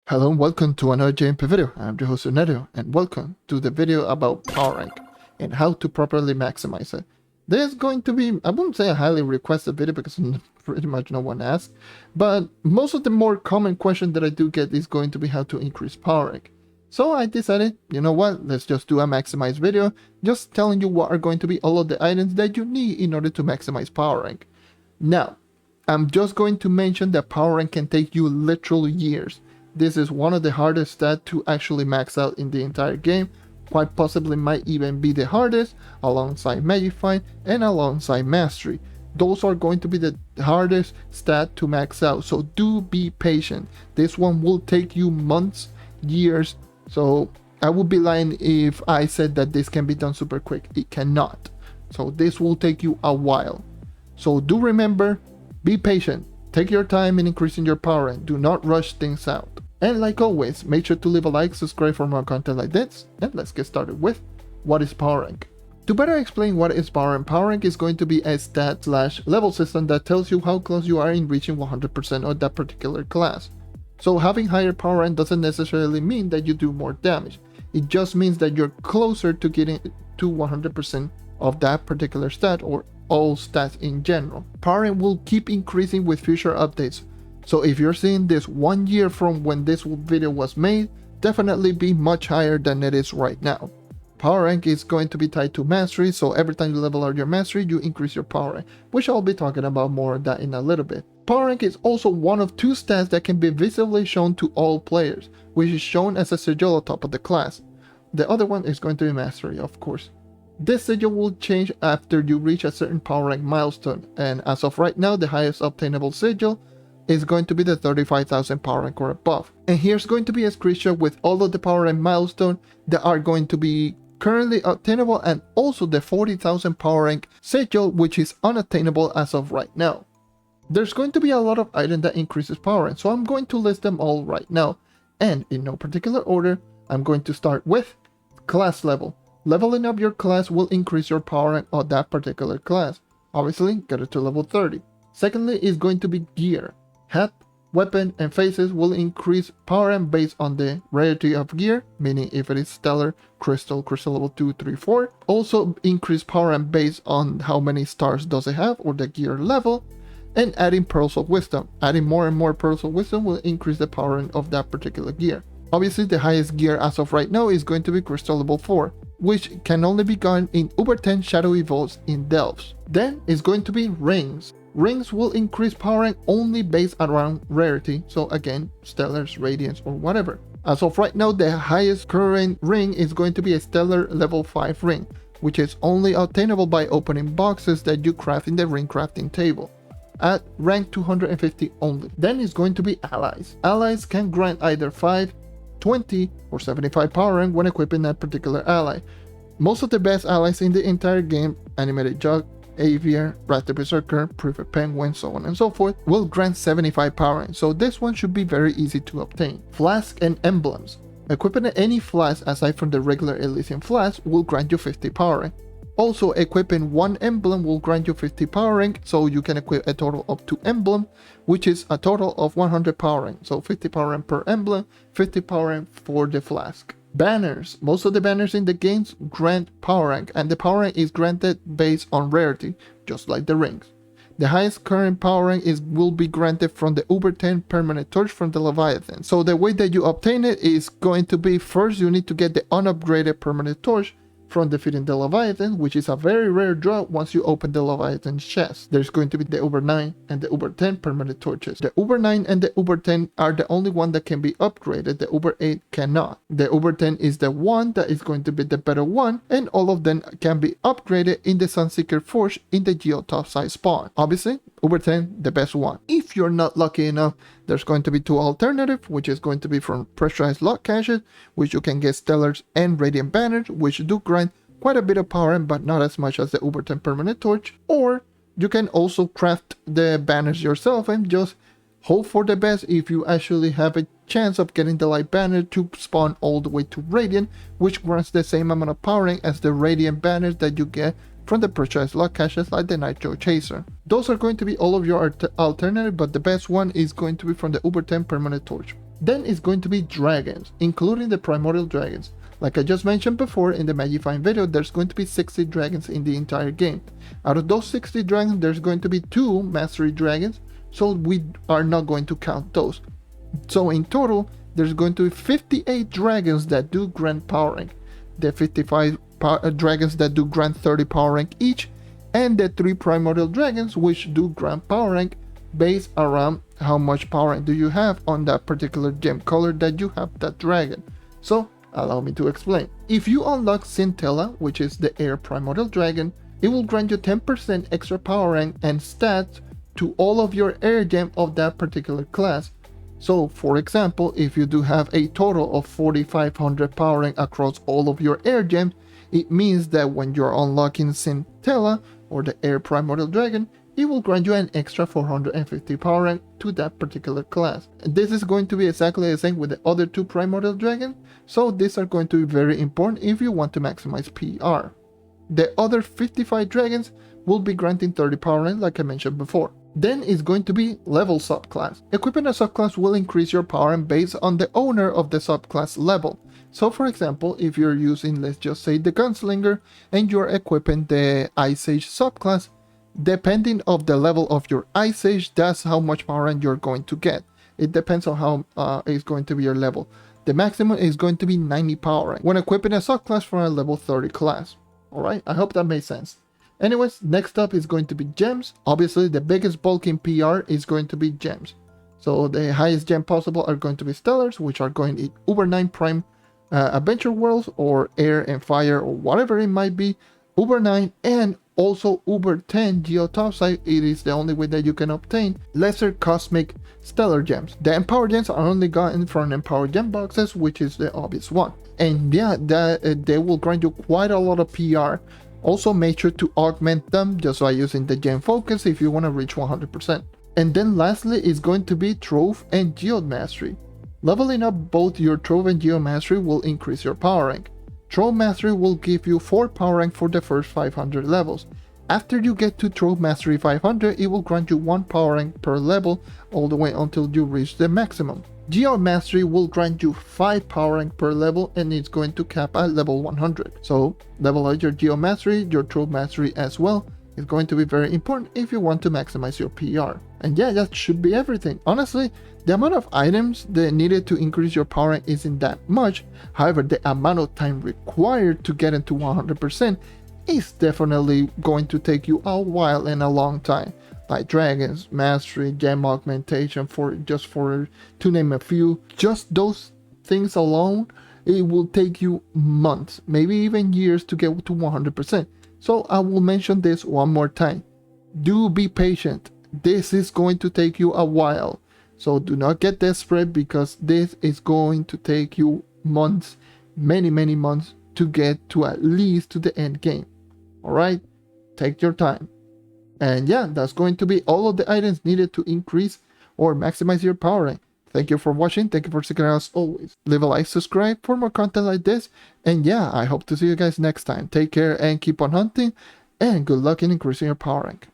Hello and welcome to another JMP video. I'm your host JonNario, and welcome to the video about power rank and how to properly maximize it. This is going to be, I wouldn't say a highly requested video because pretty much no one asked, but most of the more common question that I do get is going to be how to increase power rank. So I decided, you know what, let's just do a maximize video, just telling you what are going to be all of the items that you need in order to maximize power rank. Now, I'm just going to mention that power rank can take you literally years. This is one of the hardest stats to actually max out in the entire game, quite possibly might even be the hardest, alongside Magify and alongside Mastery. Those are going to be the hardest stat to max out, so do be patient. This one will take you months, years, so I would be lying if I said that this can be done super quick. It cannot. So this will take you a while. So do remember, be patient. Take your time in increasing your power and do not rush things out. And like always, make sure to leave a like, subscribe for more content like this, and let's get started with what is power rank. To better explain what is power rank is going to be a stat/level system that tells you how close you are in reaching 100% of that particular class. So having higher power rank doesn't necessarily mean that you do more damage. It just means that you're closer to getting to 100% of that particular stat or all stats in general. Power rank will keep increasing with future updates. So if you're seeing this 1 year from when this video was made, definitely be much higher than it is right now. Power rank is going to be tied to mastery, so every time you level out your mastery, you increase your power rank, which I'll be talking about more of that in a little bit. Power rank is also one of two stats that can be visibly shown to all players, which is shown as a sigil on top of the class. The other one is going to be mastery, of course. This sigil will change after you reach a certain power rank milestone, and as of right now, the highest obtainable sigil is going to be the 35,000 power rank or above. And here's going to be a screenshot with all of the power rank milestones that are going to be currently obtainable, and also the 40,000 power rank sigil, which is unattainable as of right now. There's going to be a lot of items that increases power rank, so I'm going to list them all right now, and in no particular order. I'm going to start with class level. Leveling up your class will increase your power rank of that particular class. Obviously, get it to level 30. Secondly is going to be gear. Hat, weapon, and faces will increase power rank based on the rarity of gear, meaning if it is stellar, crystal level 2, 3, 4. Also increase power rank based on how many stars does it have or the gear level. And adding pearls of wisdom. Adding more and more pearls of wisdom will increase the power rank of that particular gear. Obviously, the highest gear as of right now is going to be crystal level 4, which can only be gotten in Uber 10 Shadowy Vaults in Delves. Then is going to be rings. Rings will increase power rank only based around rarity, so again, stellars, radiance, or whatever. As of right now, the highest current ring is going to be a stellar level 5 ring, which is only obtainable by opening boxes that you craft in the ring crafting table, at rank 250 only. Then is going to be allies. Allies can grant either 5, 20, or 75 power rank when equipping that particular ally. Most of the best allies in the entire game, Animated Jug, Aviar, Rat the Berserker, Private Penguin, so on and so forth, will grant 75 power rank, so this one should be very easy to obtain. Flask and Emblems. Equipping any flask aside from the regular Elysian flask will grant you 50 power rank. Also, equipping one emblem will grant you 50 power rank, so you can equip a total of 2 emblems, which is a total of 100 power rank. So 50 power rank per emblem, 50 power rank for the flask. Banners. Most of the banners in the games grant power rank, and the power rank is granted based on rarity, just like the rings. The highest current power rank will be granted from the Uber 10 permanent torch from the Leviathan. So the way that you obtain it is going to be, first you need to get the unupgraded permanent torch from defeating the Leviathan, which is a very rare drop once you open the Leviathan's chest. There's going to be the Uber 9 and the Uber 10 permanent torches. The Uber 9 and the Uber 10 are the only one that can be upgraded. The Uber 8 cannot. The Uber 10 is the one that is going to be the better one, and all of them can be upgraded in the Sunseeker Forge in the Geo topside spawn. Obviously, Uber 10, the best one. If you're not lucky enough, there's going to be two alternatives, which is going to be from pressurized lock caches, which you can get stellars and radiant banners, which do grant quite a bit of power, but not as much as the Uber 10 permanent torch. Or you can also craft the banners yourself and just hope for the best if you actually have a chance of getting the light banner to spawn all the way to radiant, which grants the same amount of powering as the radiant banners that you get from the purchased lock caches like the Nitro Chaser. Those are going to be all of your alternative, but the best one is going to be from the Uber 10 permanent torch. Then it's going to be dragons, including the primordial dragons. Like I just mentioned before in the Magifying video, there's going to be 60 dragons in the entire game. Out of those 60 dragons, there's going to be 2 mastery dragons, so we are not going to count those. So in total, there's going to be 58 dragons that do grant power rank, the 55 dragons that do grant 30 power rank each, and the 3 primordial dragons which do grant power rank based around how much power rank do you have on that particular gem color that you have that dragon. So allow me to explain. If you unlock Scintilla, which is the air primordial dragon, it will grant you 10% extra power rank and stats to all of your air gem of that particular class. So for example, if you do have a total of 4500 power rank across all of your air gems, it means that when you're unlocking Scintilla or the air primordial dragon, it will grant you an extra 450 power rank to that particular class. And this is going to be exactly the same with the other 2 primordial dragons, so these are going to be very important if you want to maximize PR. The other 55 dragons will be granting 30 power rank like I mentioned before. Then it's going to be level subclass. Equipping a subclass will increase your power rank based on the owner of the subclass level. So for example, if you're using, let's just say, the Gunslinger and you're equipping the Ice Age subclass, depending of the level of your Ice Age, that's how much power rank you're going to get. It depends on how it's going to be your level. The maximum is going to be 90 power rank when equipping a subclass from a level 30 class. Alright, I hope that makes sense. Anyways, next up is going to be gems. Obviously, the biggest bulk in PR is going to be gems. So the highest gem possible are going to be Stellars, which are going in Uber 9 Prime Adventure Worlds or Air and Fire or whatever it might be. Uber 9 and also Uber 10 Geo Topside. It is the only way that you can obtain lesser cosmic stellar gems. The empower gems are only gotten from empower gem boxes, which is the obvious one. And yeah, they will grant you quite a lot of PR. Also make sure to augment them just by using the gem focus if you want to reach 100%. And then lastly is going to be Trove and Geomastery. Leveling up both your Trove and Geomastery will increase your power rank. Trove Mastery will give you 4 power rank for the first 500 levels. After you get to Trove Mastery 500, it will grant you 1 power rank per level all the way until you reach the maximum. Geomastery will grant you 5 power rank per level and it's going to cap at level 100. So level out your Geomastery, your Trove Mastery as well. It's going to be very important if you want to maximize your PR. And yeah, that should be everything. Honestly, the amount of items that needed to increase your power rank isn't that much. However, the amount of time required to get into 100% is definitely going to take you a while and a long time. Like dragons, mastery, gem augmentation, to name a few. Just those things alone, it will take you months, maybe even years to get to 100%. So I will mention this one more time. Do be patient. This is going to take you a while. So do not get desperate because this is going to take you months, many months to get to at least to the end game. Alright? Take your time. And yeah, that's going to be all of the items needed to increase or maximize your power rank. Thank you for watching. Thank you for sticking around as always. Leave a like, subscribe for more content like this. And yeah, I hope to see you guys next time. Take care and keep on hunting. And good luck in increasing your power rank.